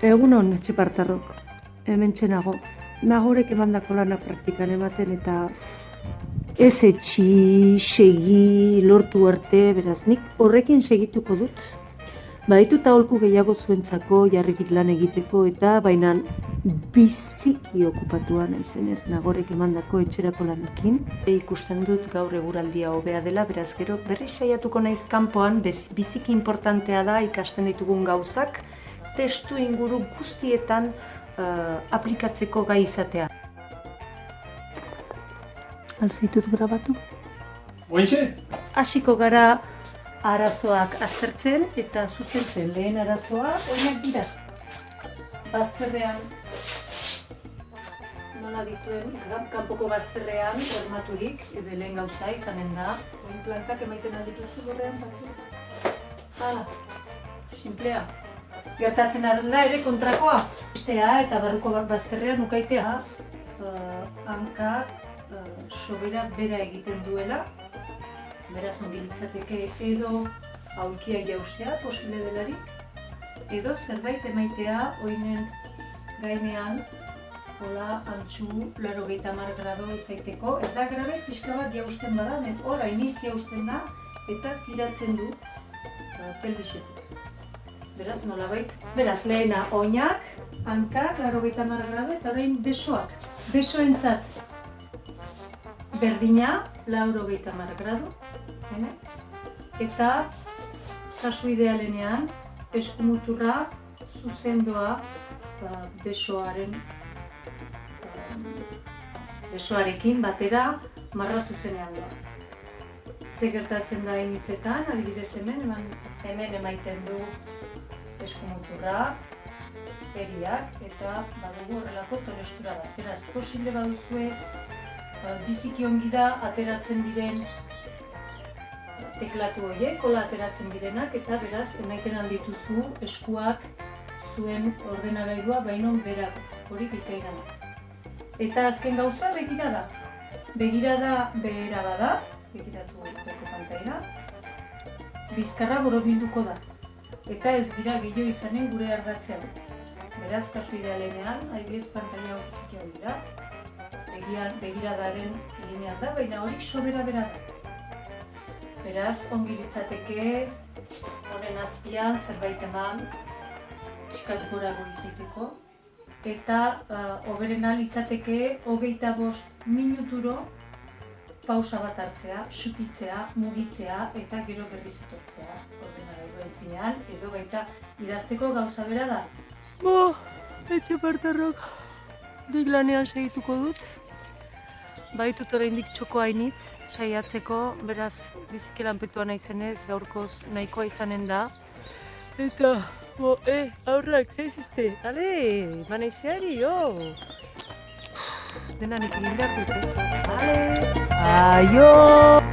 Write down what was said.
Egunon, Etxepartarrok. Hementxe nago. Nagorek emandako lana praktikan ematen eta ez etxi, segi, lortu arte, beraz nik horrekin segituko dut. Badituta aholku gehiago zuentzako jarririk lan egiteko eta baina biziki okupatua naizenez Nagorek emandako etxerako lanekin. Ikusten dut gaur eguraldia hobea dela, beraz gero berri saiatuko naiz kanpoan, biziki importantea da ikasten ditugun gauzak, testu inguru guztietan aplikatzeko gai izatea. Alzaitut grabatu? Ointxe? Hasiko gara arazoak aztertzen eta zuzentzen. Lehen arazoa oinak dira. Bazterrean, nola dituen, kanpoko bazterrean hormaturik, lehen gauza izanen da. Oin plantak emaiten aldituzu gorrean batu. Hala, simplea. Gertatzen da ere kontrakoa. Eta barruko bazterrean ukaitea hankak sobera bera egiten duela. Beraz ongi litzateke edo aulkia jaustea posible delarik, edo zerbait emaitea oinen gainean hola antxu 80 grado izaiteko. Ez da grabe, pixka bat jausten bada, hor hainitz jausten da eta tiratzen du pelbisetik. Beraz, nolabait, beraz, lehena oinak, hankak, 80 grado, eta orain besoak. Besoentzat berdina, 80 grado, eta kasu idealenean, eskumuturra zuzendoa besoarekin batera marra zuzenean doa. Ze gertatzen da hainitzetan, adibidez hemen emaiten du eskumuturra, eriak, eta badugu horrelako tonestura da. Beraz, posible baduzue biziki ongi da ateratzen diren teklatu horiek, hola ateratzen direnak, eta beraz, emaiten aldituzu eskuak zuen ordenagailua bainon berako, hori bikairana. Eta azken gauza begirada. Begirada behera bada, begiratu beko pantaila, bizkarra borobilduko da. Eta ez dira gehiago izanen gure ardatzean. Beraz, kasu idealenean, adibidez pantaila hau biziki hau dira. Begiradaren linean da, baina hori sobera bera da. Beraz, ongi litzateke, honen azpian zerbait eman, pixkat gorago izateko. Eta hoberena litzateke 25 minuturo pausa bat hartzea, xutitzea, mugitzea eta gero berriz etortzea ordenagailu entzinean, edo baita idazteko gauza bera da. Etxepartarrok, nik lanean segituko dut. Baitut oraindik txoko hainitz saiatzeko, beraz biziki lanpetua naizenez gaurkoz nahikoa izanen da. Eta, aurrak, zaizizte, ale, manaizeari, Dena nik egin behar dute. Ale! Aio!